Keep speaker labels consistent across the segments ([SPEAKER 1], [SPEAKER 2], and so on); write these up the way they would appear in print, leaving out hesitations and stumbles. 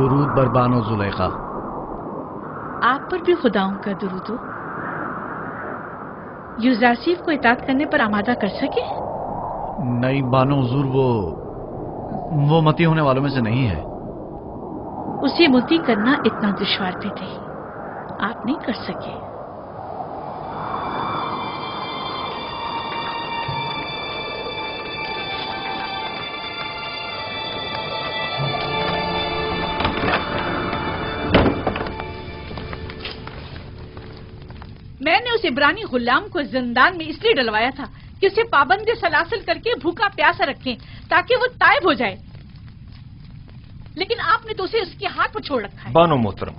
[SPEAKER 1] درود بر بانو زلیخا.
[SPEAKER 2] آپ پر بھی خداؤں کا درود ہو. یوزارسیف کو اطاعت کرنے پر آمادہ کر سکے؟
[SPEAKER 1] نہیں بانو حضور، وہ متی ہونے والوں میں سے نہیں ہے.
[SPEAKER 2] اسے متی کرنا اتنا دشوار بھی نہیں. آپ نہیں کر سکے. میں نے اس عبرانی غلام کو زندان میں اس لیے ڈلوایا تھا کہ اسے پابند سلاسل کر کے بھوکا پیاسا رکھیں تاکہ وہ تائب ہو جائے، لیکن آپ نے تو اسے اس کے ہاتھ پر چھوڑ رکھا ہے.
[SPEAKER 3] بانو محترم،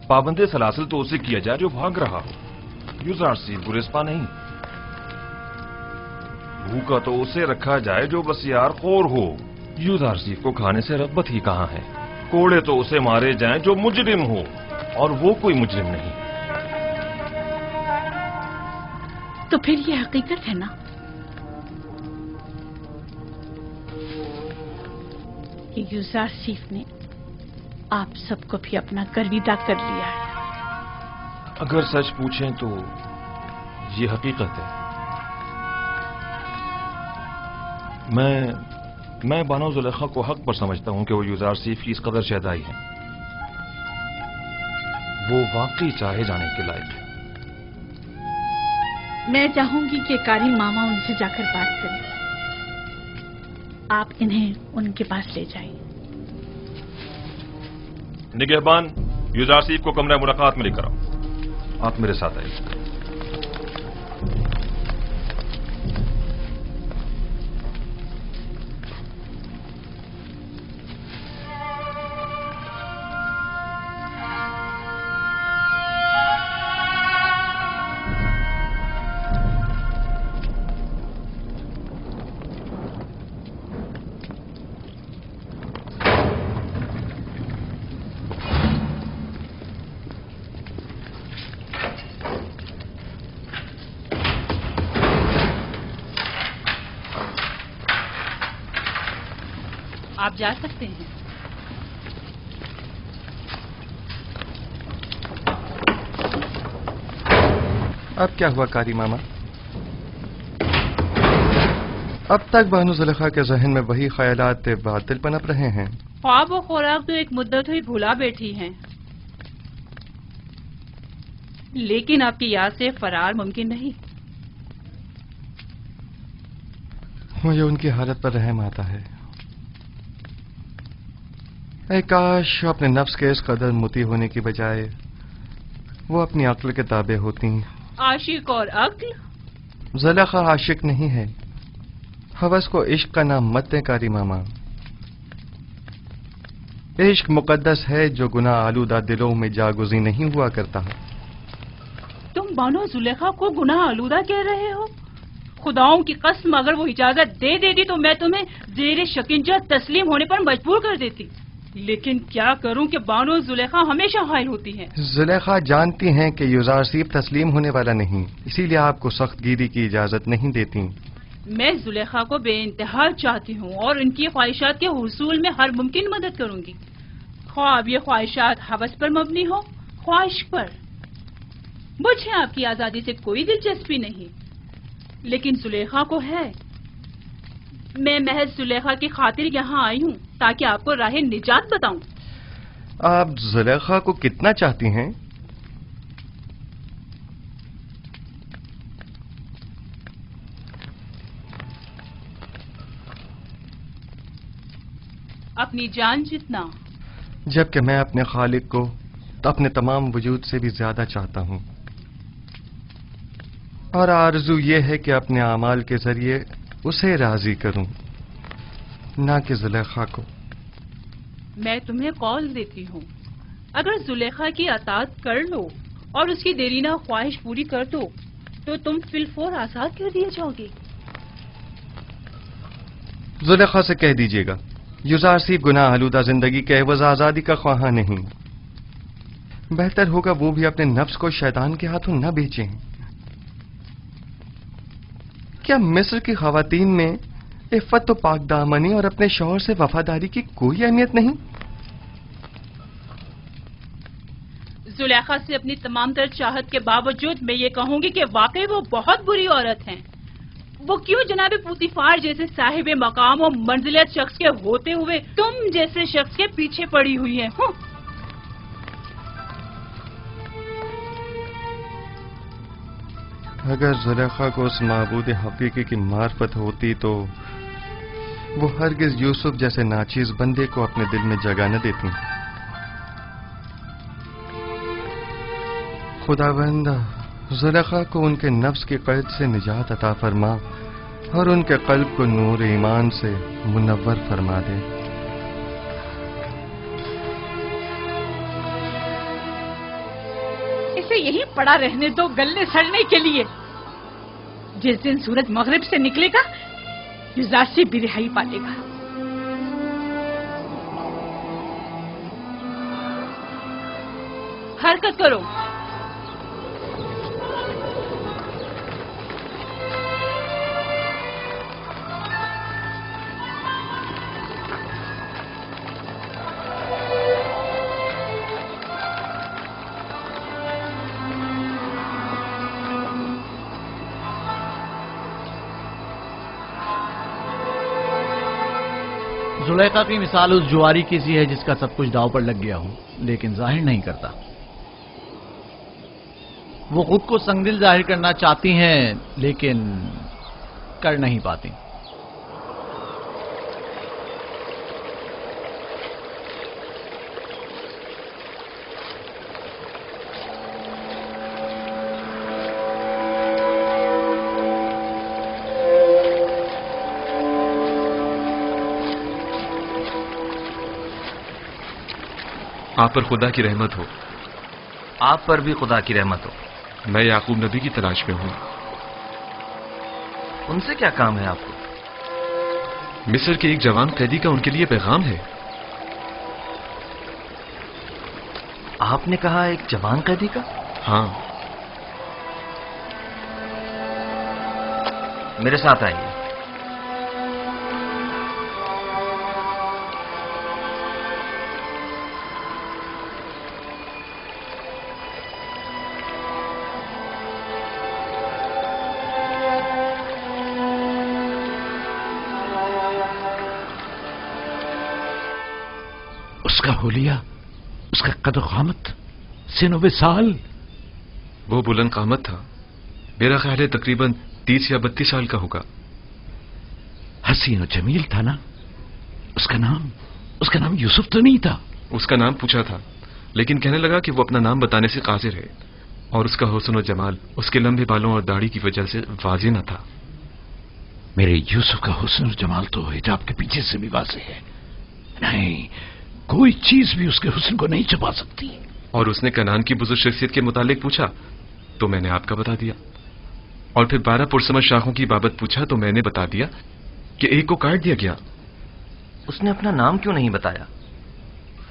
[SPEAKER 3] پابند سلاسل تو اسے کیا جائے جو بھاگ رہا ہو. یوزارسیف گریزپا نہیں. بھوکا تو اسے رکھا جائے جو بسیار خور ہو. یوزارسیف کو کھانے سے رغبت ہی کہاں ہے. کوڑے تو اسے مارے جائیں جو مجرم ہو، اور وہ کوئی مجرم نہیں.
[SPEAKER 2] تو پھر یہ حقیقت ہے نا کہ یوزارسیف نے آپ سب کو بھی اپنا گرویدہ کر لیا ہے.
[SPEAKER 3] اگر سچ پوچھیں تو یہ حقیقت ہے. میں بانو زلیخا کو حق پر سمجھتا ہوں کہ وہ یوزارسیف کی اس قدر شہدائی ہے. وہ واقعی چاہے جانے کے لائق ہے.
[SPEAKER 2] میں چاہوں گی کہ قاری ماما ان سے جا کر بات کریں. آپ انہیں ان کے پاس لے جائیں.
[SPEAKER 3] نگہبان، یوزارسیف کو کمرہ ملاقات میں لے کر آؤ. آپ میرے ساتھ آئیے.
[SPEAKER 2] آپ جا سکتے ہیں.
[SPEAKER 4] اب کیا ہوا قاری ماما؟ اب تک بانو زلیخا کے ذہن میں وہی خیالات باطل پنپ رہے ہیں.
[SPEAKER 2] خواب و خوراک تو ایک مدت ہوئی بھولا بیٹھی ہیں، لیکن آپ کی یاد سے فرار ممکن نہیں.
[SPEAKER 4] مجھے ان کی حالت پر رحم آتا ہے. اے کاش اپنے نفس کے اس قدر متی ہونے کی بجائے وہ اپنی عقل کے تابع ہوتی.
[SPEAKER 2] عاشق اور عقل؟
[SPEAKER 4] زلیخا عاشق نہیں ہے. ہوس کو عشق کا نام مت دیں قاری ماما. عشق مقدس ہے جو گناہ آلودہ دلوں میں جاگزی نہیں ہوا کرتا.
[SPEAKER 2] تم بانو زلیخا کو گناہ آلودہ کہہ رہے ہو؟ خداؤں کی قسم، اگر وہ اجازت دے دیتی تو میں تمہیں زیر شکنجہ تسلیم ہونے پر مجبور کر دیتی. لیکن کیا کروں کہ بانو زلیخا ہمیشہ حائل ہوتی ہیں.
[SPEAKER 4] زلیخا جانتی ہیں کہ یوزارسیف تسلیم ہونے والا نہیں، اسی لیے آپ کو سخت گیری کی اجازت نہیں دیتی.
[SPEAKER 2] میں زلیخا کو بے انتہا چاہتی ہوں اور ان کی خواہشات کے حصول میں ہر ممکن مدد کروں گی، خواہ اب یہ خواہشات ہوس پر مبنی ہو، خواہش پر. مجھے آپ کی آزادی سے کوئی دلچسپی نہیں، لیکن زلیخا کو ہے. میں محض زلیخا کی خاطر یہاں آئی ہوں تاکہ آپ کو راہ نجات بتاؤں.
[SPEAKER 4] آپ زلیخا کو کتنا چاہتی ہیں؟
[SPEAKER 2] اپنی جان جتنا.
[SPEAKER 4] جبکہ میں اپنے خالق کو اپنے تمام وجود سے بھی زیادہ چاہتا ہوں، اور آرزو یہ ہے کہ اپنے اعمال کے ذریعے اسے راضی کروں، نہ کہ زلیخا کو.
[SPEAKER 2] میں تمہیں قول دیتی ہوں، اگر زلیخا کی اطاعت کر لو اور اس کی دیرینہ خواہش پوری کر دو تو تم فی الفور آزاد کر دیے جاؤ گے.
[SPEAKER 4] زلیخا سے کہہ دیجیے گا یوزارسیف گناہ آلودہ زندگی کے عوض آزادی کا خواہاں نہیں. بہتر ہوگا وہ بھی اپنے نفس کو شیطان کے ہاتھوں نہ بیچیں. کیا مصر کی خواتین میں عفت و پاک دامنی اور اپنے شوہر سے وفاداری کی کوئی اہمیت نہیں؟
[SPEAKER 2] जुलेखा से अपनी तमाम तर चाहत के बावजूद मैं ये कहूंगी कि वाकई वो बहुत बुरी औरत हैं। वो क्यों जनाब पुतिफार जैसे साहिब मकाम और मंजिलियत शख्स के होते हुए तुम जैसे शख्स के पीछे पड़ी हुई हैं?
[SPEAKER 4] अगर जुलेखा को उस माबूद हकीकी की मार्फत होती तो वो हरगिज यूसुफ जैसे नाचीज बंदे को अपने दिल में जगह न देती। खुदावंद जुलेखा को उनके नफ्स के कैद से निजात अता फरमा और उनके कल्ब को नूर ईमान से मुनव्वर फरमा दे।
[SPEAKER 5] इसे यहीं पड़ा रहने दो गले सड़ने के लिए। जिस दिन सूरज मगरिब से निकलेगा युजासी भी रिहाई पालेगा।
[SPEAKER 2] हरकत करो।
[SPEAKER 1] जुलेखा की मिसाल उस जुआरी की सी है जिसका सब कुछ दांव पर लग गया हो लेकिन जाहिर नहीं करता। वो खुद को संगदिल जाहिर करना चाहती हैं लेकिन कर नहीं पाती।
[SPEAKER 6] आप पर खुदा की रहमत हो।
[SPEAKER 7] आप पर भी खुदा की रहमत हो।
[SPEAKER 6] मैं याकूब नबी की तलाश में हूं।
[SPEAKER 7] उनसे क्या काम है आपको?
[SPEAKER 6] मिस्र के एक जवान कैदी का उनके लिए पैगाम है।
[SPEAKER 7] आपने कहा एक जवान कैदी का?
[SPEAKER 6] हाँ।
[SPEAKER 7] मेरे साथ आइए।
[SPEAKER 8] उसका होलिया, उसका कद क़ामत, सिन साल।
[SPEAKER 6] वो बुलंद क़ामत था। मेरा ख्याल है तकरीबन 30 या 32 साल का होगा।
[SPEAKER 8] हसीन और जमील था ना? उसका नाम यूसुफ तो नहीं था?
[SPEAKER 6] उसका नाम पूछा था लेकिन कहने लगा कि वो अपना नाम बताने से काजिर है और उसका हुस्न और जमाल उसके लंबे बालों और दाढ़ी की वजह से वाज़ेह न था।
[SPEAKER 8] मेरे यूसुफ का हुस्न और जमाल तो हिजाब के पीछे से भी वाज़ेह है। नहीं, कोई चीज भी उसके हुस्न को नहीं छुपा सकती।
[SPEAKER 6] और उसने कनान की बुजुर्ग शख्सियत के मुतालिक पूछा तो मैंने आपका बता दिया, और फिर 12 पुरसमत शाखों की बाबत पूछा तो मैंने बता दिया कि एक को काट दिया गया।
[SPEAKER 7] उसने अपना नाम क्यों नहीं बताया?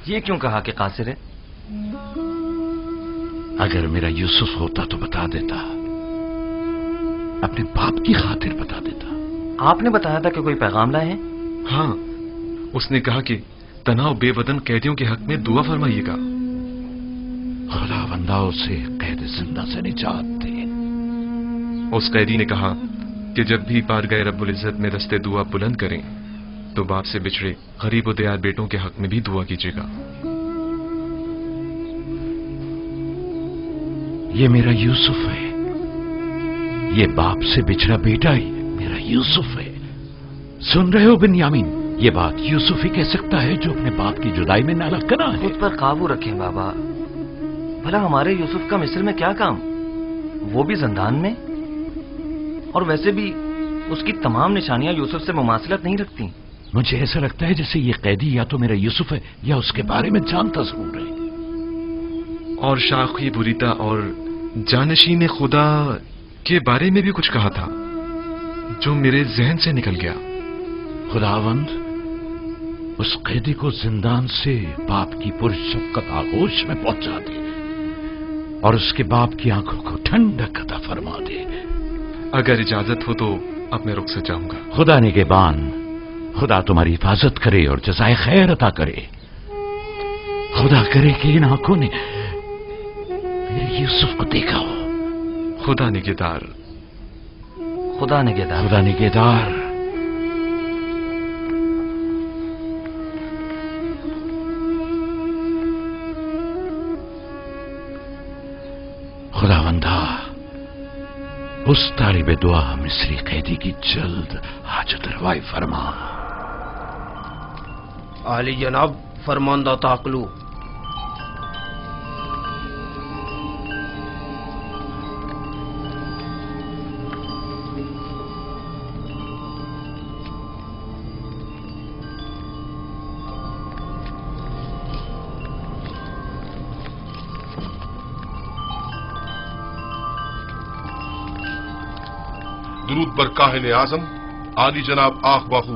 [SPEAKER 7] ये क्यों कहा कि कासिर है?
[SPEAKER 8] अगर मेरा यूसुफ होता तो बता देता, अपने बाप की खातिर बता देता।
[SPEAKER 7] आपने बताया था कि कोई पैगाम लाए हैं?
[SPEAKER 6] हाँ, उसने कहा कि तनाव बेवतन कैदियों के हक में दुआ फरमाइएगा।
[SPEAKER 8] खुदावंदा उसे कैद जिंदा से निजात दे।
[SPEAKER 6] उस कैदी ने कहा कि जब भी पार गए रब्बुल इज्जत में रस्ते दुआ बुलंद करें तो बाप से बिछड़े गरीब और दयार बेटों के हक में भी दुआ कीजिएगा।
[SPEAKER 8] ये मेरा यूसुफ है। ये बाप से बिछड़ा बेटा ही मेरा यूसुफ है। सुन रहे हो बिन्यामीन? ये बात यूसुफ ही कह सकता है जो अपने बाप की जुदाई में नाला कना है।
[SPEAKER 7] खुद पर काबू रखें बाबा। भला हमारे यूसुफ का मिस्र में क्या काम? वो भी जिंदान में। और वैसे भी उसकी तमाम निशानियां यूसुफ से मुमासिलत नहीं रखती।
[SPEAKER 8] मुझे ऐसा लगता है जैसे ये कैदी या तो मेरा यूसुफ है या उसके बारे में जानता जरूर है।
[SPEAKER 6] और शाखी बुरीता और जानशीन खुदा के बारे में भी कुछ कहा था जो मेरे जहन से निकल गया।
[SPEAKER 8] खुदावंद उस कैदी को जिंदान से बाप की पुरशफ़क़त आगोश में पहुंचा दे और उसके बाप की आंखों को ठंडक अता फरमा दे।
[SPEAKER 6] अगर इजाजत हो तो अब मैं रुक से जाऊंगा।
[SPEAKER 8] खुदा निगहबान, खुदा तुम्हारी हिफाजत करे और जज़ाए खैर अता करे। खुदा करे कि इन आंखों ने मेरे यूसुफ को देखा हो।
[SPEAKER 6] खुदा निगहदार।
[SPEAKER 7] खुदा निगहदार।
[SPEAKER 8] खुदा निगहदार। खुदावंदा, उस तालिब दुआ मिस्री कैदी की जल्द हाजत रवाई फरमा।
[SPEAKER 9] आली जनाब, फरमानदा ताकलू।
[SPEAKER 10] दुरूद बर काहिन आजम आली जनाब आख बाहू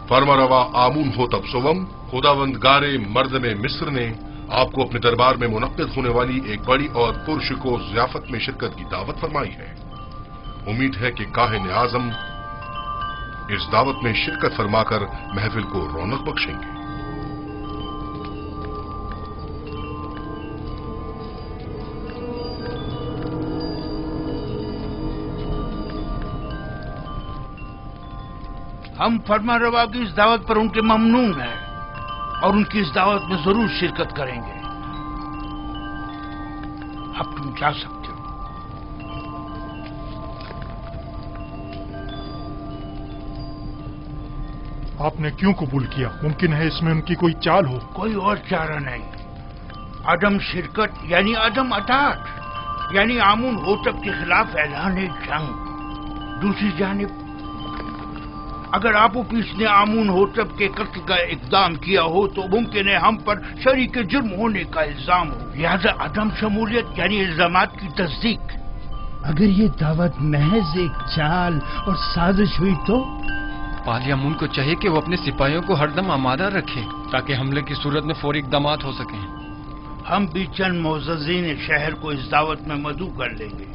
[SPEAKER 10] फरमारवा आमून हो तब सोवम। खुदावंद गारे मर्द में मिस्र ने आपको अपने दरबार में मुनक्किद होने वाली एक बड़ी और पुरशको ज़ियाफत में शिरकत की दावत फरमाई है। उम्मीद है कि काहिन आजम इस दावत में शिरकत फरमाकर महफिल को रौनक बख्शेंगे।
[SPEAKER 11] हम फरमारवा की इस दावत पर उनके ममनून हैं और उनकी इस दावत में जरूर शिरकत करेंगे। अब तुम जा सकते हो।
[SPEAKER 12] आपने क्यों कबूल किया? मुमकिन है इसमें उनकी कोई चाल हो।
[SPEAKER 11] कोई और चारा नहीं। अदम शिरकत यानी अदम अताअत, यानी आमून होतब के खिलाफ ऐलान जंग। दूसरी जानिब अगर आपोपीस ने आमून होतब के कत्ल का इकदाम किया हो तो मुमकिन है हम पर शरीक जुर्म होने का इल्जाम हो। लिहाजा अदम शमूलियत यानी इल्जामात की तस्दीक।
[SPEAKER 13] अगर ये दावत महज एक चाल और साजिश हुई तो
[SPEAKER 14] पालियामून को चाहिए कि वो अपने सिपाहियों को हरदम आमादा रखे ताकि हमले की सूरत में फौरी इकदामात हो सकें।
[SPEAKER 11] हम भी चंद मोअज़्ज़िज़ीन शहर को इस दावत में मदऊ कर लेंगे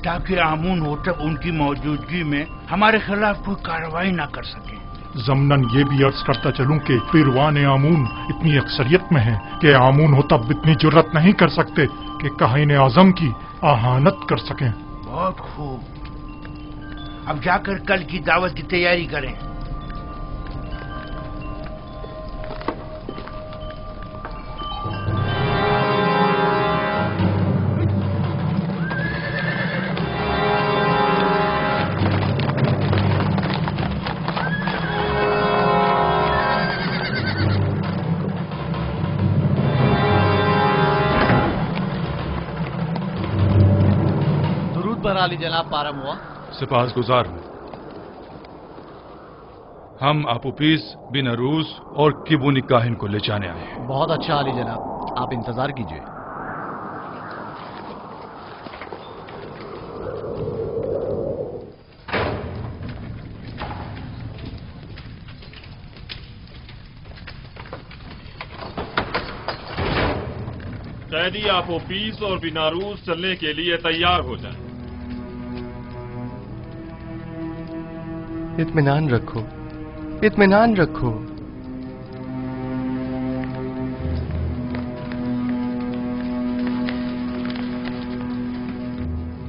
[SPEAKER 11] ताकि आमून होतब उनकी मौजूदगी में हमारे खिलाफ कोई कार्रवाई ना कर सके।
[SPEAKER 12] ज़मनन ये भी अर्ज करता चलूं कि फिरवान आमून इतनी अक्सरियत में है कि आमून होतब इतनी जुर्रत नहीं कर सकते कि काहिन आज़म की आहानत कर सकें।
[SPEAKER 11] बहुत खूब। अब जाकर कल की दावत की तैयारी करें।
[SPEAKER 1] अली जनाब पारम हुआ।
[SPEAKER 15] सिपाहसगुजार हूं। हम आपोपीस बिन अरूस और किबुनी काहिन को ले जाने आए हैं।
[SPEAKER 1] बहुत अच्छा अली जनाब, आप इंतजार कीजिए।
[SPEAKER 3] कैदी आपोपीस और बिनारूस चलने के लिए तैयार हो जाए।
[SPEAKER 4] इत्मीनान रखो, इत्मीनान रखो।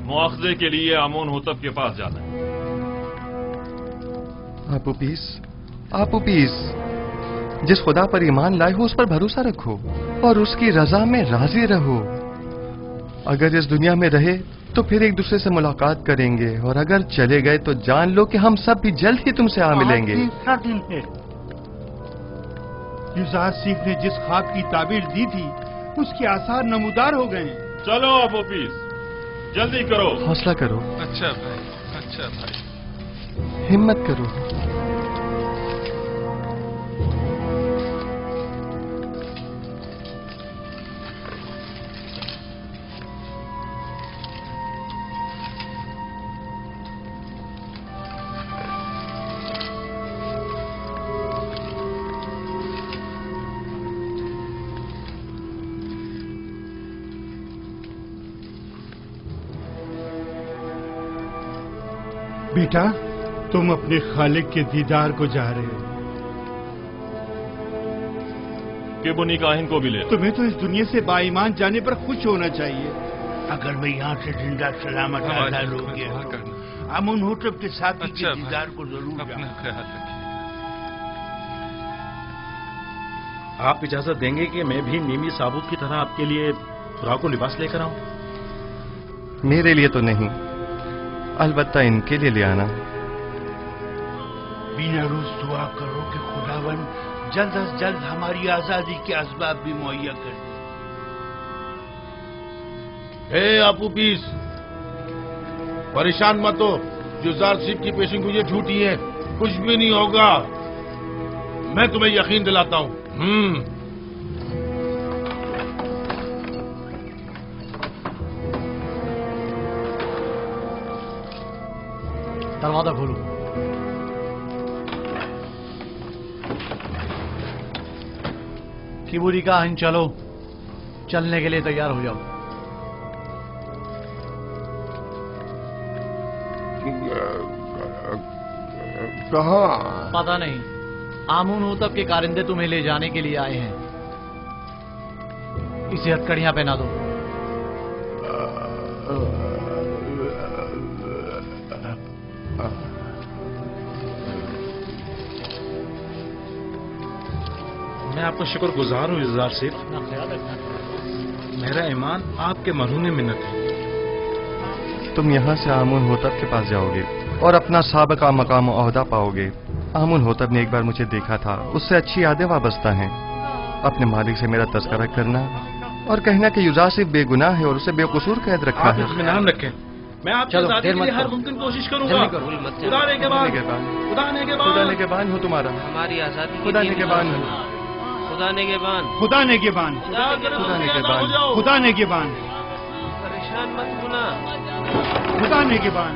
[SPEAKER 3] मुआखजे के लिए आमून होतब के पास जाना है।
[SPEAKER 4] आपोपीस, आपोपीस, जिस खुदा पर ईमान लाए हो उस पर भरोसा रखो और उसकी रजा में राजी रहो। अगर इस दुनिया में रहे तो फिर एक दूसरे से मुलाकात करेंगे और अगर चले गए तो जान लो कि हम सब भी जल्द ही तुमसे आ मिलेंगे।
[SPEAKER 11] तीसरा दिन है।
[SPEAKER 13] युज़ारसीफ ने जिस ख्वाब की ताबीर दी थी उसके आसार नमूदार हो गए।
[SPEAKER 3] चलो आपोपीस, जल्दी करो।
[SPEAKER 4] हौसला करो।
[SPEAKER 15] अच्छा भाई, अच्छा भाई।
[SPEAKER 4] हिम्मत करो।
[SPEAKER 13] बेटा, तुम अपने खालिक के दीदार को जा रहे हो।
[SPEAKER 3] किबुनी काहिन को भी ले।
[SPEAKER 13] तुम्हें तो इस दुनिया से बाईमान जाने पर खुश होना चाहिए।
[SPEAKER 11] अगर मैं यहाँ से जिंदा सलामत आजाद हो गया तो आमुन होटब के साथी के दीदार को जरूर
[SPEAKER 15] अपना ख्याल रखिए।
[SPEAKER 16] आप इजाजत देंगे कि मैं भी नीमी साबुत की तरह आपके लिए खुराक और लिबास लेकर आऊं?
[SPEAKER 4] मेरे लिए तो नहीं, अलबत्ता इनके लिए ले आना।
[SPEAKER 11] बिना रोज दुआ करो कि खुदावन जल्द अज जल्द हमारी आजादी के असबाब भी मुहैया कर दे।
[SPEAKER 10] आपू पीस, परेशान मत हो। जुजार सिप की पेशिंगोइयां झूठी हैं, कुछ भी नहीं होगा, मैं तुम्हें यकीन दिलाता हूं।
[SPEAKER 1] दरवाजा खोलो। किबूरी का हिन, चलो, चलने के लिए तैयार हो जाओ।
[SPEAKER 10] कहाँ?
[SPEAKER 1] पता नहीं, आमून होतब के कारिंदे तुम्हें ले जाने के लिए आए हैं। इसे हथकड़ियां पहना दो।
[SPEAKER 16] मैं आपका शुक्रगुजार हूँ जुजार सिप।
[SPEAKER 1] अपना ख्याल रखना।
[SPEAKER 16] मेरा ईमान आपके मरहून मिन्नत है।
[SPEAKER 4] तुम यहाँ से आमुन होतब के पास जाओगे और अपना साबका मकाम ओहदा पाओगे। आमुन होतब ने एक बार मुझे देखा था, उससे अच्छी यादें वाबस्ता हैं। अपने मालिक से मेरा तज़किरा करना और कहना कि युजासिफ बेगुनाह है और उसे बेकसूर कैद रखा है।
[SPEAKER 16] इत्मीनान रखें, मैं आपकी आजादी के लिए हर मुमकिन कोशिश करूंगा। खुदा ने के बान हो तुम्हारा।
[SPEAKER 9] हमारी आजादी
[SPEAKER 4] खुदा ने के बान हो।
[SPEAKER 9] खुदा ने के बान।
[SPEAKER 13] खुदा ने के बान।
[SPEAKER 4] खुदा ने के बान।
[SPEAKER 13] खुदा ने के बान।
[SPEAKER 9] परेशान मत होना।
[SPEAKER 11] खुदा ने के बान।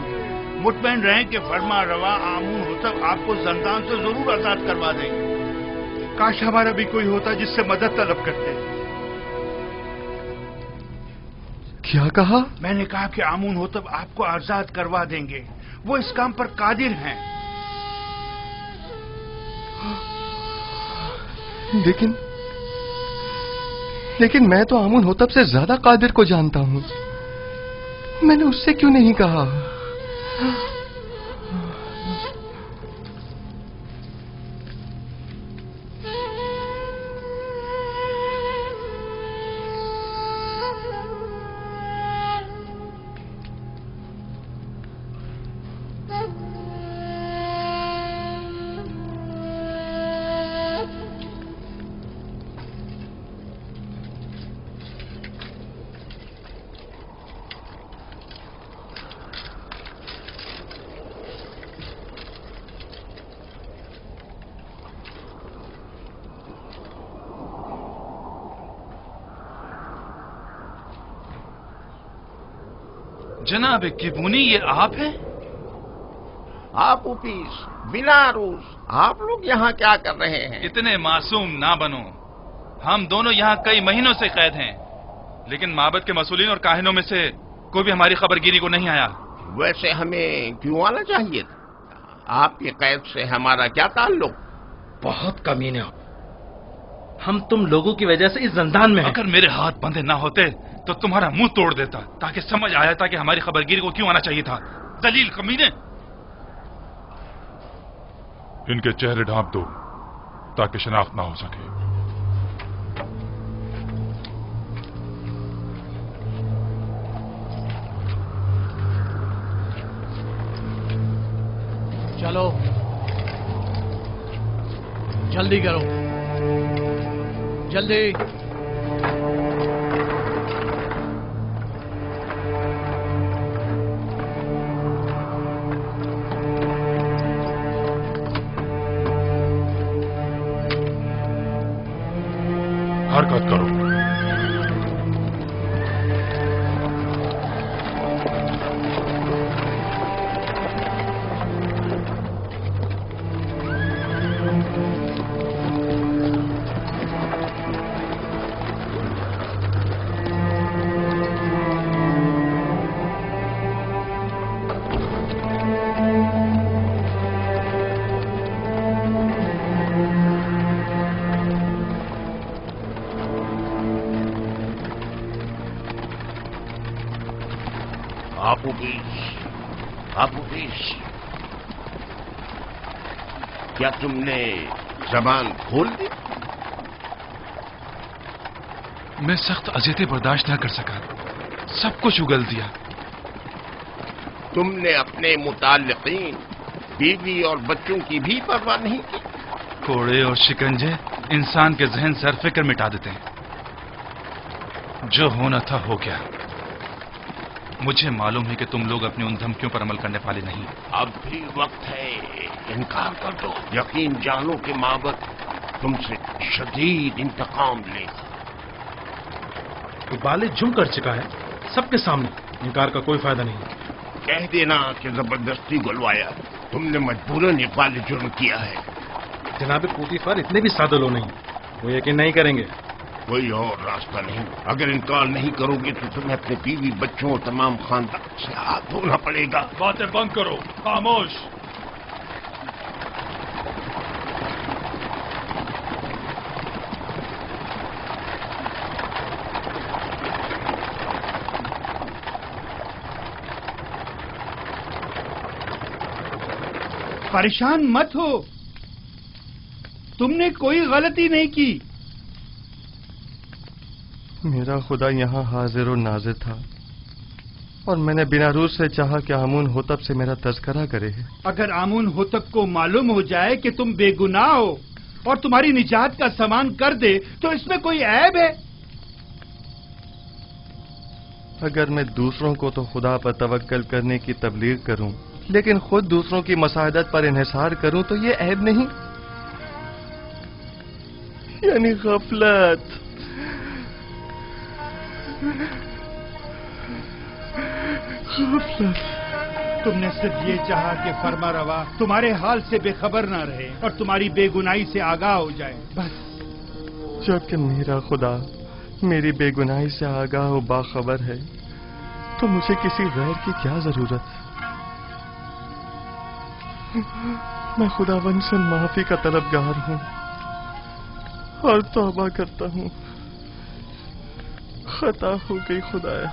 [SPEAKER 11] मुतमईन रहें कि फरमा रवा आमून होतब आपको जंदान से जरूर आजाद करवा देंगे।
[SPEAKER 13] काश हमारा भी कोई होता जिससे मदद तलब करते।
[SPEAKER 4] क्या कहा?
[SPEAKER 11] मैंने कहा कि आमून होतब आपको आजाद करवा देंगे, वो इस काम पर कादिर हैं।
[SPEAKER 4] लेकिन मैं तो आमुन होतब से ज्यादा कादिर को जानता हूँ। मैंने उससे क्यों नहीं कहा?
[SPEAKER 15] जनाब किबूनी, ये आप हैं?
[SPEAKER 17] आप उपीस, बिना रूस, आप लोग यहाँ क्या कर रहे हैं?
[SPEAKER 15] इतने मासूम ना बनो। हम दोनों यहाँ कई महीनों से कैद हैं, लेकिन माबद के मसूलीन और काहिनों में से कोई भी हमारी खबरगिरी को नहीं आया।
[SPEAKER 17] वैसे हमें क्यों आना चाहिए था? आपकी कैद से हमारा क्या ताल्लुक?
[SPEAKER 16] बहुत कमीने हो। हम तुम लोगों की वजह से इस जंदान में हैं।
[SPEAKER 15] अगर मेरे हाथ बंधे ना होते तो तुम्हारा मुंह तोड़ देता, ताकि समझ आया था कि हमारी खबरगिरी को क्यों आना चाहिए था। दलील कमीने।
[SPEAKER 12] इनके चेहरे ढांप दो ताकि शनाख्त ना हो सके।
[SPEAKER 1] चलो, जल्दी करो, जल्दी।
[SPEAKER 12] हरकत करो।
[SPEAKER 17] आपूपीस, क्या तुमने जबान खोल दी?
[SPEAKER 15] मैं सख्त अजियतें बर्दाश्त न कर सका, सब कुछ उगल दिया।
[SPEAKER 17] तुमने अपने मुताल्लिकीन, बीवी और बच्चों की भी परवाह नहीं की?
[SPEAKER 15] कोड़े और शिकंजे इंसान के जहन से हर फिक्र मिटा देते हैं। जो होना था हो गया। मुझे मालूम है कि तुम लोग अपनी उन धमकियों पर अमल करने वाले नहीं।
[SPEAKER 17] अब भी वक्त है, इनकार कर दो। यकीन जानो कि माबद तुमसे शदीद इंतकाम लेगा।
[SPEAKER 16] बाले जुम कर चुका है सबके सामने, इनकार का कोई फायदा नहीं।
[SPEAKER 17] कह देना कि जबरदस्ती गुलवाया, तुमने मजबूरन इकबाल जुर्म किया है।
[SPEAKER 16] जनाब पोतीफर इतने भी सादे लो नहीं, वो यकीन नहीं करेंगे।
[SPEAKER 17] कोई और रास्ता नहीं। अगर इनकार नहीं करोगे तो तुम्हें अपने बीवी बच्चों और तमाम खानदान से हाथ धोना पड़ेगा।
[SPEAKER 15] बातें बंद करो, खामोश।
[SPEAKER 13] परेशान मत हो, तुमने कोई गलती नहीं की।
[SPEAKER 4] मेरा खुदा यहाँ हाजिर और नाजिर था और मैंने बिना रूस से चाहा कि आमून होतब से मेरा तज़किरा करे।
[SPEAKER 13] अगर आमून होतब को मालूम हो जाए कि तुम बेगुनाह हो और तुम्हारी निजात का सामान कर दे तो इसमें कोई ऐब है?
[SPEAKER 4] अगर मैं दूसरों को तो खुदा पर तवक्कल करने की तबलीग करूं, लेकिन खुद दूसरों की मसादत पर इन्हिसार करूं तो ये ऐब नहीं, यानी गफलत।
[SPEAKER 13] तुमने सिर्फ ये चाहा कि फरमा रवा तुम्हारे हाल से बेखबर ना रहे और तुम्हारी बेगुनाही से आगाह हो जाए, बस।
[SPEAKER 4] जबकि मेरा खुदा मेरी बेगुनाही से आगाह और बाखबर है तो मुझे किसी गैर की क्या जरूरत। मैं खुदावन से माफी का तलबगार हूँ और तौबा करता हूँ। खता हो गई खुदाया।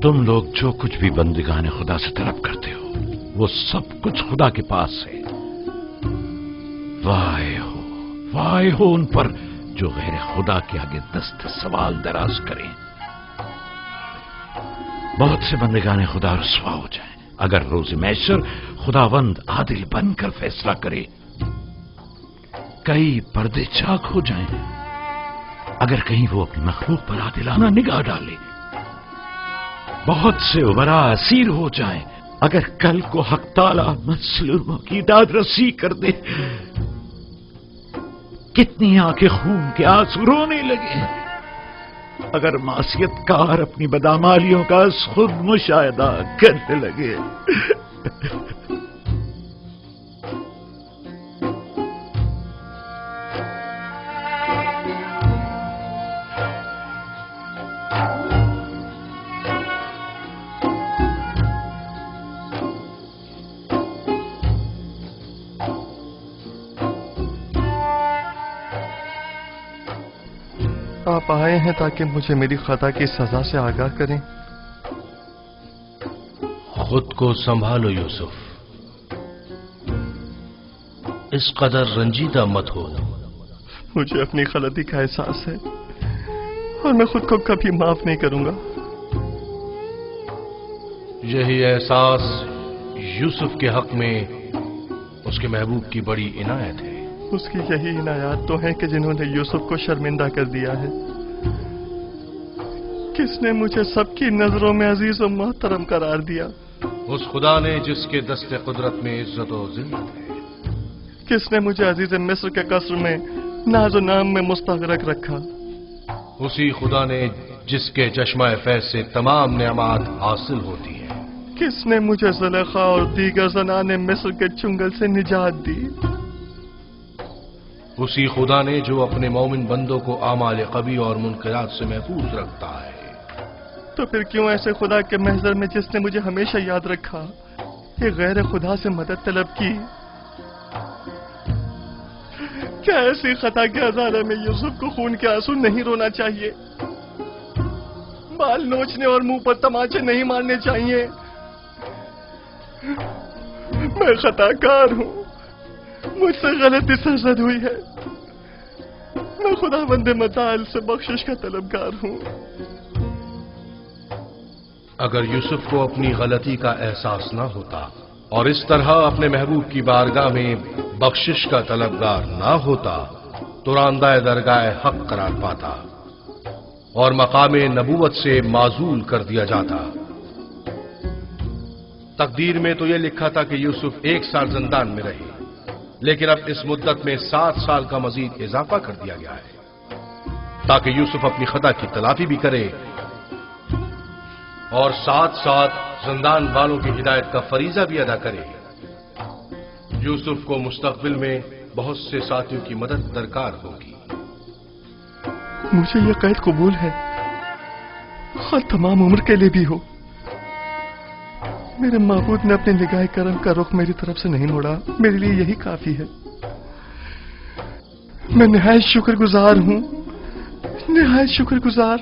[SPEAKER 8] तुम लोग जो कुछ भी बंदिगाने खुदा से तलब करते हो वो सब कुछ खुदा के पास है। वाह हो उन पर जो गैर खुदा के आगे दस्त सवाल दराज करें। बहुत से बंदिगाने खुदा रुसवा हो जाएं अगर रोज़ महशर खुदावंद आदिल बनकर फैसला करे। कई पर्दे चाक हो जाएं अगर कहीं वो अपनी मखलूक पर आदिलाना निगाह डाले। बहुत से उमरा असीर हो जाएं अगर कल को हक ताला मजलूमों की दादरसी कर दे। कितनी आंखें खून के आंसू रोने लगे اگر معصیت کار اپنی بدعمالیوں کا خود مشاہدہ کرنے لگے۔
[SPEAKER 4] آپ آئے ہیں تاکہ مجھے میری خطا کی سزا سے آگاہ کریں۔
[SPEAKER 17] خود کو سنبھالو یوسف، اس قدر رنجیدہ مت ہو۔
[SPEAKER 4] مجھے اپنی غلطی کا احساس ہے اور میں خود کو کبھی معاف نہیں کروں گا۔
[SPEAKER 17] یہی احساس یوسف کے حق میں اس کے محبوب کی بڑی عنایت ہے۔
[SPEAKER 4] اس کی یہی عنایات تو ہیں کہ جنہوں نے یوسف کو شرمندہ کر دیا ہے۔ کس نے مجھے سب کی نظروں میں عزیز و محترم قرار دیا؟
[SPEAKER 17] اس خدا نے جس کے دست قدرت میں عزت و ذلت ہے۔
[SPEAKER 4] کس نے مجھے عزیز مصر کے قصر میں ناز و نام میں مستغرق رکھا؟
[SPEAKER 17] اسی خدا نے جس کے چشمہ فیض سے تمام نعمات حاصل ہوتی ہیں۔
[SPEAKER 4] کس نے مجھے زلیخا اور دیگر زنان مصر کے چنگل سے نجات دی؟
[SPEAKER 17] اسی خدا نے جو اپنے مومن بندوں کو اعمال قبیح اور منکرات سے محفوظ رکھتا ہے۔
[SPEAKER 4] تو پھر کیوں ایسے خدا کے محضر میں جس نے مجھے ہمیشہ یاد رکھا یہ غیر خدا سے مدد طلب کی؟ کیا ایسی خطا کے ازالے میں یوسف کو خون کے آنسو نہیں رونا چاہیے؟ بال نوچنے اور منہ پر تماچے نہیں مارنے چاہیے؟ میں خطا کار ہوں، مجھ سے غلطی سرزد ہوئی ہے، میں خدا بند متعال سے بخشش کا طلبگار ہوں۔
[SPEAKER 17] اگر یوسف کو اپنی غلطی کا احساس نہ ہوتا اور اس طرح اپنے محبوب کی بارگاہ میں بخشش کا طلبگار نہ ہوتا تو راندہ درگاہ حق قرار پاتا اور مقام نبوت سے معزول کر دیا جاتا۔ تقدیر میں تو یہ لکھا تھا کہ یوسف 1 سال زندان میں رہے، لیکن اب اس مدت میں 7 سال کا مزید اضافہ کر دیا گیا ہے تاکہ یوسف اپنی خطا کی تلافی بھی کرے اور ساتھ ساتھ زندان والوں کی ہدایت کا فریضہ بھی ادا کرے۔ یوسف کو مستقبل میں بہت سے ساتھیوں کی مدد درکار ہوگی۔
[SPEAKER 4] مجھے یہ قید قبول ہے، اور تمام عمر کے لیے بھی ہو۔ میرے معبود نے اپنے نگاہ کرم کا رخ میری طرف سے نہیں موڑا، میرے لیے یہی کافی ہے۔ میں نہایت شکر گزار ہوں، نہایت شکر گزار۔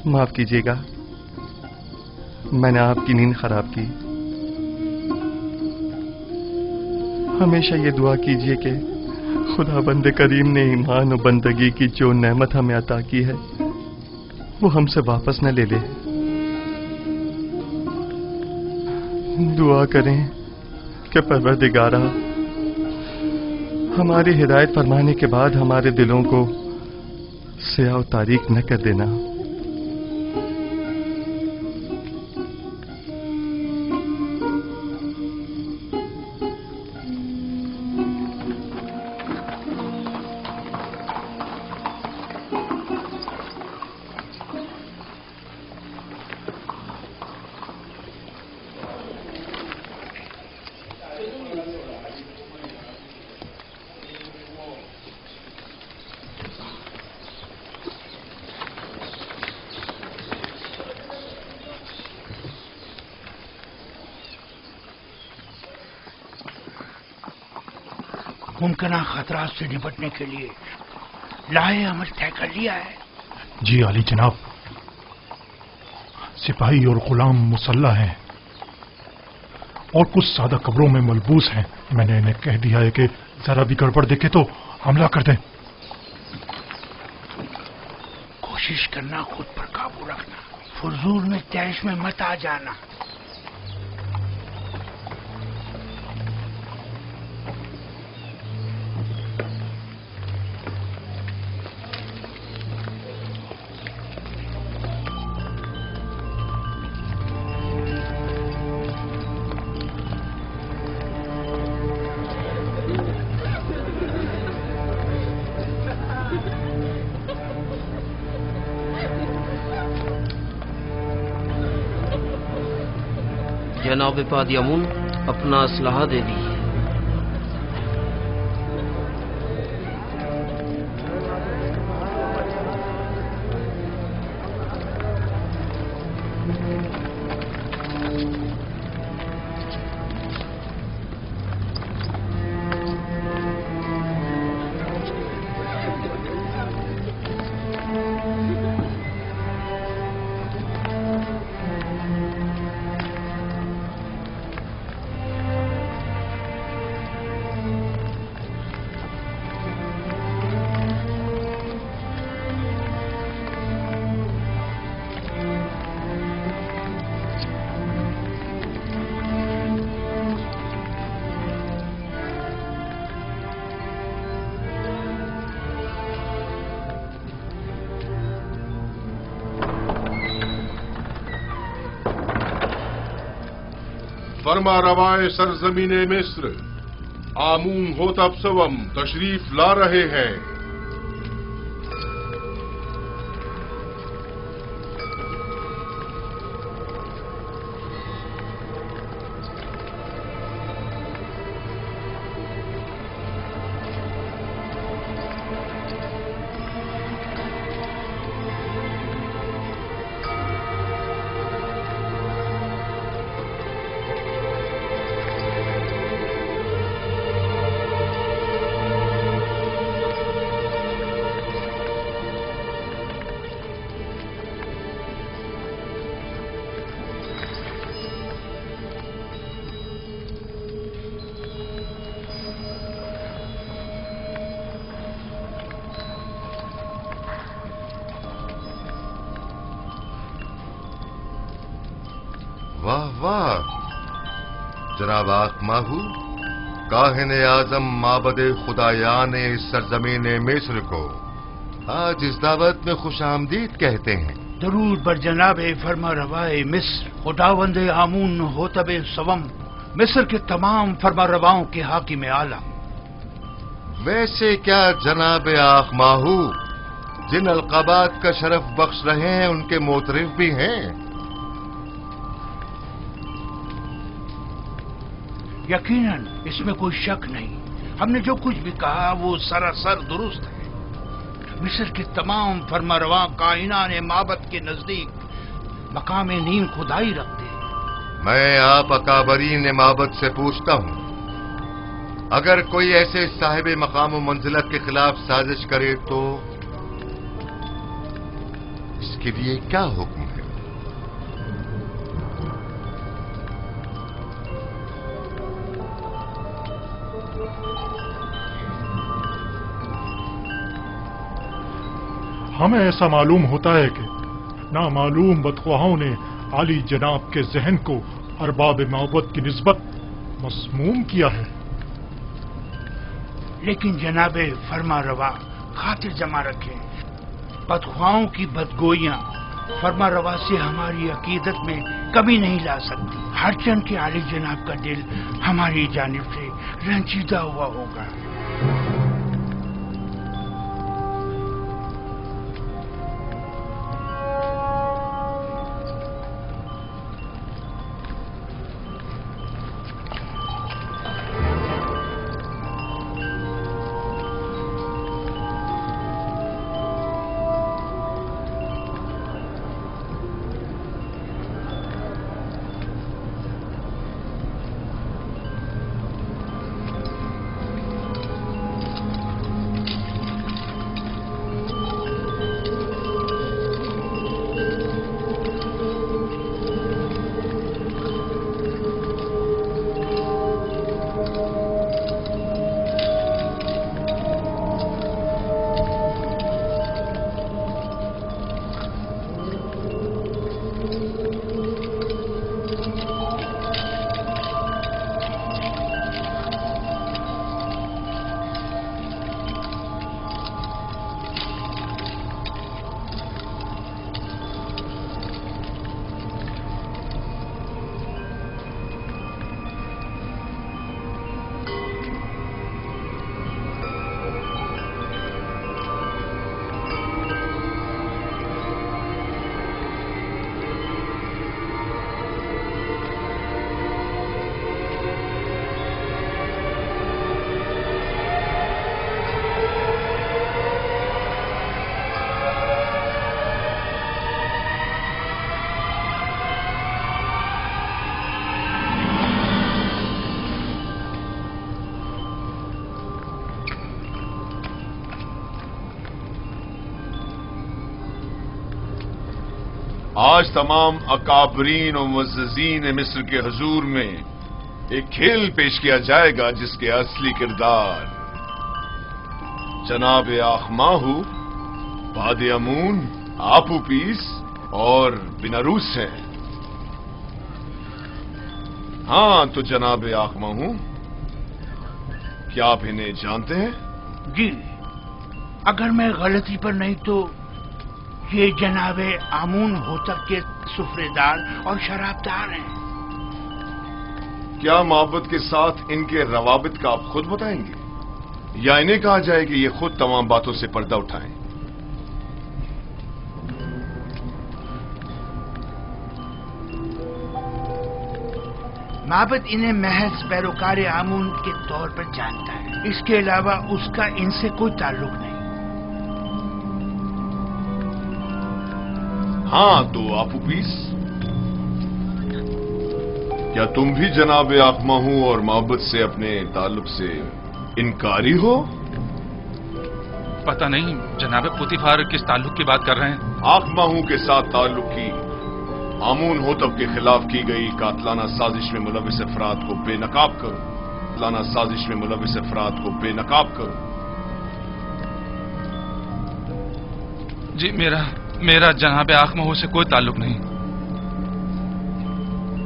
[SPEAKER 4] معاف کیجیے گا، میں نے آپ کی نیند خراب کی۔ ہمیشہ یہ دعا کیجیے کہ خدا بند کریم نے ایمان و بندگی کی جو نعمت ہمیں عطا کی ہے وہ ہم سے واپس نہ لے لے۔ دعا کریں کہ پروردگارا ہماری ہدایت فرمانے کے بعد ہمارے دلوں کو سیاہ و تاریک نہ کر دینا۔
[SPEAKER 11] ممکنہ خطرات سے نپٹنے کے لیے لاہے عمل طے کر لیا ہے؟
[SPEAKER 12] جی علی جناب، سپاہی اور غلام مسلح ہیں، और कुछ सादा कब्रों में मलबूस हैं। मैंने इन्हें कह दिया है कि जरा भी गड़बड़ देखे तो हमला कर दें।
[SPEAKER 11] कोशिश करना खुद पर काबू रखना, फजूल में तैश में मत आ जाना।
[SPEAKER 9] जनाब पादियामुन अपना असलहा दे दी।
[SPEAKER 10] फरमा रवाए सरजमीन मिस्र आमून होतब सवम तशरीफ ला रहे हैं।
[SPEAKER 4] वाह वाह जनाब आखमाहू, काहिन आजम माबद खुदायान सरजमीन मिस्र को आज इस दावत में खुश आमदीद कहते हैं।
[SPEAKER 11] दरूद बर जनाब फरमा रवाए मिस्र खुदावंद आमून होतब सवम मिस्र के तमाम फरमा रवाओं के हाकिम आला।
[SPEAKER 4] वैसे क्या जनाब आखमाहू जिन अलकाबात का शरफ बख्श रहे हैं उनके मोतरिफ भी हैं?
[SPEAKER 11] यकीनन इसमें कोई शक नहीं। हमने जो कुछ भी कहा वो सरासर दुरुस्त है। मिस्र के तमाम फरमारवा कायनात माबद के नजदीक मकाम नीम खुदाई रखते हैं।
[SPEAKER 4] मैं आप अकाबरीन माबद से पूछता हूं, अगर कोई ऐसे साहिब मकाम व मंजिलत के खिलाफ साजिश करे तो इसके लिए क्या हुक्म है?
[SPEAKER 12] हमें ऐसा मालूम होता है कि नामालूम बदख्वाहों ने आली जनाब के जहन को अरबाब माबद की निस्बत मसमूम किया है।
[SPEAKER 11] लेकिन जनाब फरमा रवा खातिर जमा रखे, बदख्वाहों की बदगोइयां फरमा रवा से हमारी अकीदत में कमी नहीं ला सकती। हर चंद के आली जनाब का दिल हमारी जानिब से रंजीदा हुआ होगा।
[SPEAKER 18] آج تمام اکابرین و معززین مصر کے حضور میں ایک کھیل پیش کیا جائے گا جس کے اصلی کردار جناب آخماہو، باد امون، آپوپیس اور بیناروس ہیں۔ ہاں تو جناب آخماہو، کیا آپ انہیں جانتے ہیں؟
[SPEAKER 11] جی، اگر میں غلطی پر نہیں تو یہ جناب آمون ہوتب کے سفرے دار اور شرابدار ہیں۔
[SPEAKER 18] کیا محبت کے ساتھ ان کے روابط کا آپ خود بتائیں گے یا انہیں کہا جائے کہ یہ خود تمام باتوں سے پردہ اٹھائیں؟
[SPEAKER 11] معبد انہیں محض پیروکار آمون کے طور پر جانتا ہے، اس کے علاوہ اس کا ان سے کوئی تعلق نہیں۔
[SPEAKER 18] ہاں تو آپوپیس، کیا تم بھی جناب آخماہو اور محبت سے اپنے تعلق سے انکاری ہو؟
[SPEAKER 15] پتہ نہیں جناب پوتیفار کس تعلق کی بات کر رہے ہیں؟
[SPEAKER 18] آخماہو کے ساتھ تعلق کی آمون ہوتب کے خلاف کی گئی قاتلانہ سازش میں ملوث افراد کو بے نقاب کرو، قاتلانہ سازش میں ملوث افراد کو بے نقاب کرو۔
[SPEAKER 15] جی میرا جناب آخماہو سے کوئی تعلق نہیں۔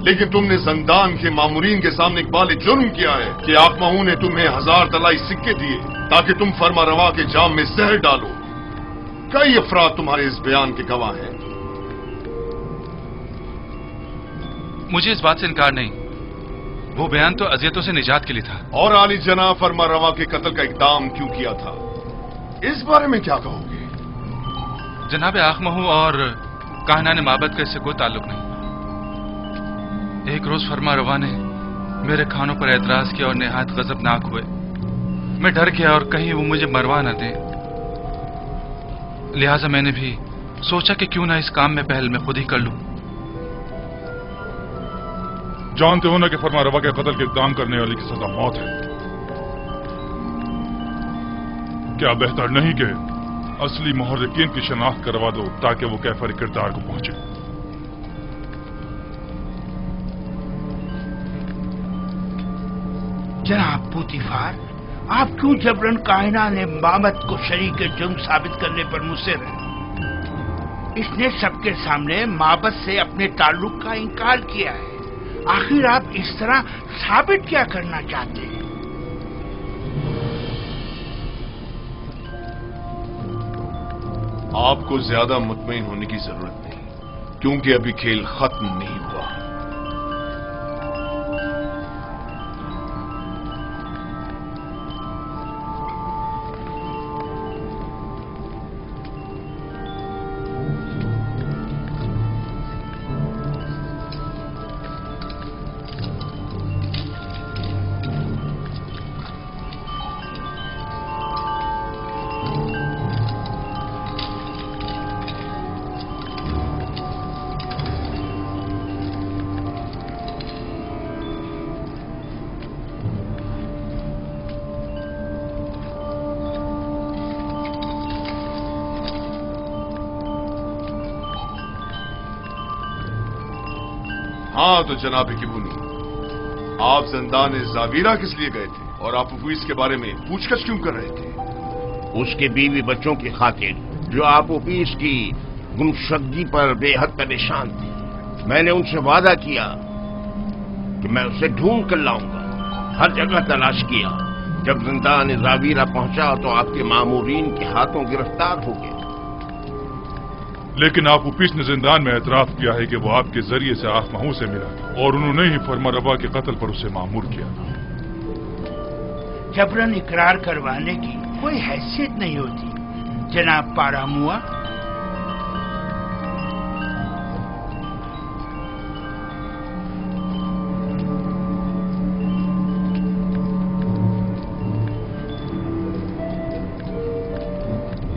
[SPEAKER 18] لیکن تم نے زندان کے مامورین کے سامنے اقبال جرم کیا ہے کہ آخماہو نے تمہیں 1000 طلائی سکے دیے تاکہ تم فرما روا کے جام میں زہر ڈالو۔ کئی افراد تمہارے اس بیان کے گواہ ہیں۔
[SPEAKER 15] مجھے اس بات سے انکار نہیں، وہ بیان تو اذیتوں سے نجات کے لیے تھا۔
[SPEAKER 18] اور عالی جناب فرما روا کے قتل کا اقدام کیوں کیا تھا، اس بارے میں کیا کہو گے؟
[SPEAKER 15] جناب آخماہو اور کاہنان معبد کا اس سے کوئی تعلق نہیں۔ ایک روز فرما روا نے میرے کھانوں پر اعتراض کیا اور نہایت غضبناک ہوئے۔ میں ڈر گیا اور کہیں وہ مجھے مروا نہ دیں، لہذا میں نے بھی سوچا کہ کیوں نہ اس کام میں پہل میں خود ہی کر لوں۔
[SPEAKER 12] جانتے ہو نا کہ فرما روا کے قتل کے اقدام کرنے والے کی سزا موت ہے۔ کیا بہتر نہیں کہ اصلی محرکین کی شناخت کروا دو تاکہ وہ کیفر کردار کو پہنچے؟
[SPEAKER 11] جناب پوتیفار، آپ کیوں جبرن کائنان معبد کو شریک جرم ثابت کرنے پر مصر ہیں؟ اس نے سب کے سامنے معبد سے اپنے تعلق کا انکار کیا ہے، آخر آپ اس طرح ثابت کیا کرنا چاہتے ہیں؟
[SPEAKER 18] آپ کو زیادہ مطمئن ہونے کی ضرورت نہیں، کیونکہ ابھی کھیل ختم نہیں ہوا۔ ہاں تو جناب کبونی، آپ زندان زاویرہ کس لیے گئے تھے اور آپ اس کے بارے میں پوچھ گچھ کیوں کر رہے تھے؟
[SPEAKER 19] اس کے بیوی بچوں کی خاطر جو آپ اوپیس کی گمشدگی پر بے حد پریشان تھی۔ میں نے ان سے وعدہ کیا کہ میں اسے ڈھونڈ کر لاؤں گا، ہر جگہ تلاش کیا۔ جب زندان زاویرہ پہنچا تو آپ کے مامورین کے ہاتھوں گرفتار ہو گئے۔
[SPEAKER 12] لیکن آپ اوپیس نے زندان میں اعتراف کیا ہے کہ وہ آپ کے ذریعے سے آخماہو سے ملا اور انہوں نے ہی فرما روا کے قتل پر اسے مامور کیا تھا۔
[SPEAKER 11] جبرن اقرار کروانے کی کوئی حیثیت نہیں ہوتی جناب پاراموا۔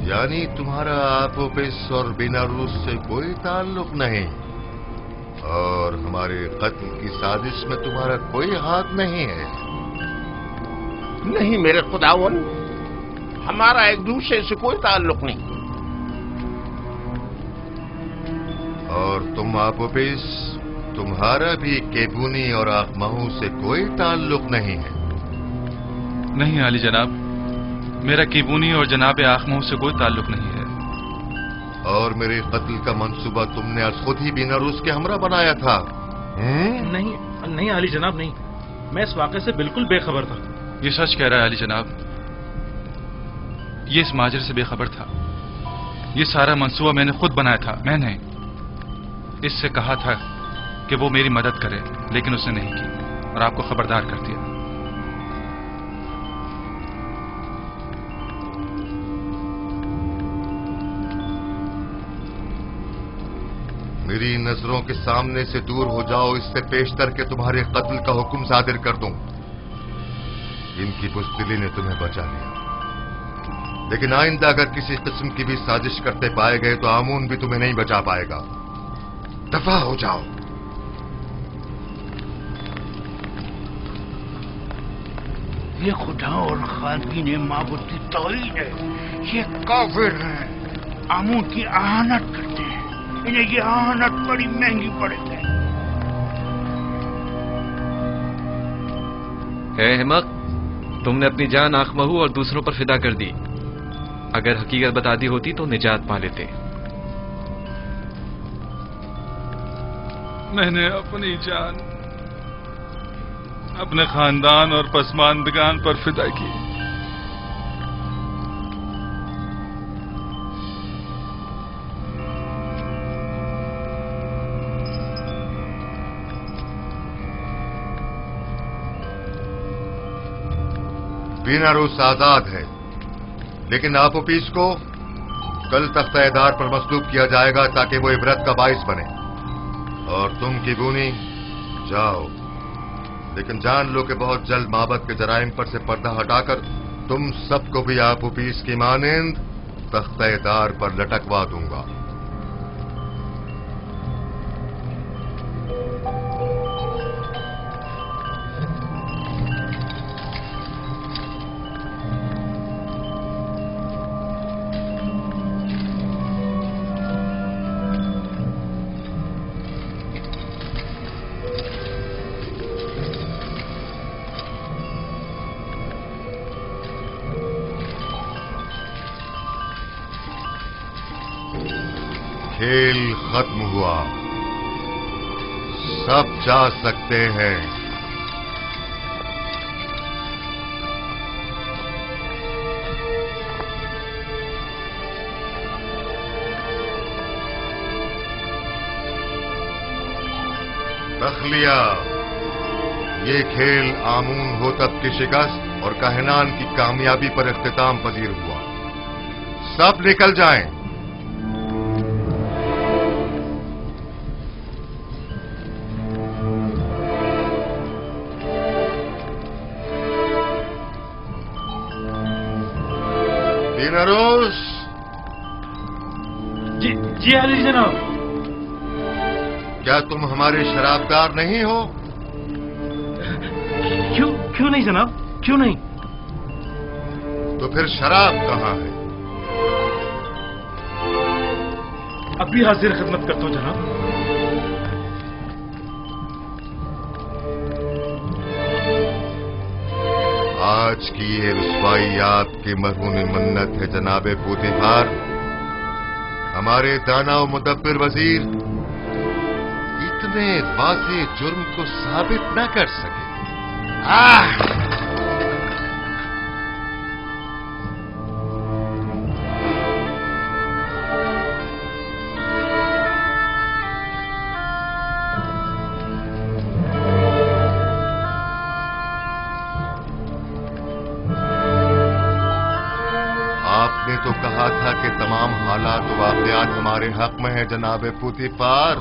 [SPEAKER 4] یعنی تمہارا آپوپس اور بیناروس سے کوئی تعلق نہیں اور ہمارے قتل کی سازش میں تمہارا کوئی ہاتھ نہیں ہے؟
[SPEAKER 19] نہیں میرے خداون، ہمارا ایک دوسرے سے کوئی تعلق نہیں۔
[SPEAKER 18] और तुम आपोपिस, तुम्हारा भी केबूनी और आखमहू से कोई ताल्लुक नहीं है।
[SPEAKER 15] नहीं आली जनाब, मेरा केबूनी और जनाब आखमहू से कोई ताल्लुक नहीं है।
[SPEAKER 18] और मेरे कत्ल का मंसूबा तुमने आज खुद ही बीनारूस के हमरा बनाया था?
[SPEAKER 16] नहीं नहीं आली जनाब, नहीं, मैं इस वाक़े से बिल्कुल बेखबर था।
[SPEAKER 15] ये सच कह रहा है आली जनाब, ये इस माजरे से बेखबर था। ये सारा मंसूबा मैंने खुद बनाया था। मैंने इससे कहा था कि वो मेरी मदद करे, लेकिन उसने नहीं की और आपको खबरदार कर दिया।
[SPEAKER 18] मेरी नजरों के सामने से दूर हो जाओ, इससे पेशतर के तुम्हारे कत्ल का हुक्म सादिर कर दूं। इनकी बुज़दिली ने तुम्हें बचा लिया, लेकिन आइंदा अगर किसी किस्म की भी साजिश करते पाए गए तो आमून भी तुम्हें नहीं बचा पाएगा। दफा हो जाओ।
[SPEAKER 11] ये खुदा और खादीन माबूद की तौहीन है। ये काफिर हैं, आमून की आहानत करते हैं। इन्हें ये आहानत बड़ी महंगी पड़ेगी।
[SPEAKER 6] है अहमक, तुमने अपनी जान आखमहू और दूसरों पर फिदा कर दी। अगर हकीकत बता दी होती तो निजात पा लेते।
[SPEAKER 15] मैंने अपनी जान अपने खानदान और पसमानदगान पर फिदा की।
[SPEAKER 18] बीनारूस आजाद है, लेकिन आपोपिस को कल तख्ता-ए-दार पर मसलूब किया जाएगा ताकि वो इबरत का बाइस बने। और तुम केबूनी जाओ, लेकिन जान लो कि बहुत जल्द माबद के जराइम पर से पर्दा हटाकर तुम सबको भी आपोपिस की मानिंद तख्ता-ए-दार पर लटकवा दूंगा। खेल खत्म हुआ, सब जा सकते हैं। तखलिया, ये खेल आमून होतब की शिकस्त और कहनान की कामयाबी पर इख्तिताम पजीर हुआ। सब निकल जाएं। बीनारूस।
[SPEAKER 16] जी आली जनाब।
[SPEAKER 18] क्या तुम हमारे शराबदार नहीं हो?
[SPEAKER 16] क्यों नहीं जनाब, क्यों नहीं?
[SPEAKER 18] तो फिर शराब कहाँ है?
[SPEAKER 16] अभी हाजिर खिदमत करता हूं जनाब।
[SPEAKER 18] आज की ये रुसवाई आपकी मरहूमी मन्नत है जनाबे पूतीफार। हमारे दाना और मुदब्बिर वजीर इतने वाज़े जुर्म को साबित न कर सके। आपने तो कहा था कि तमाम हालात वाक़यात हमारे हक में है जनाबे पूतीफार।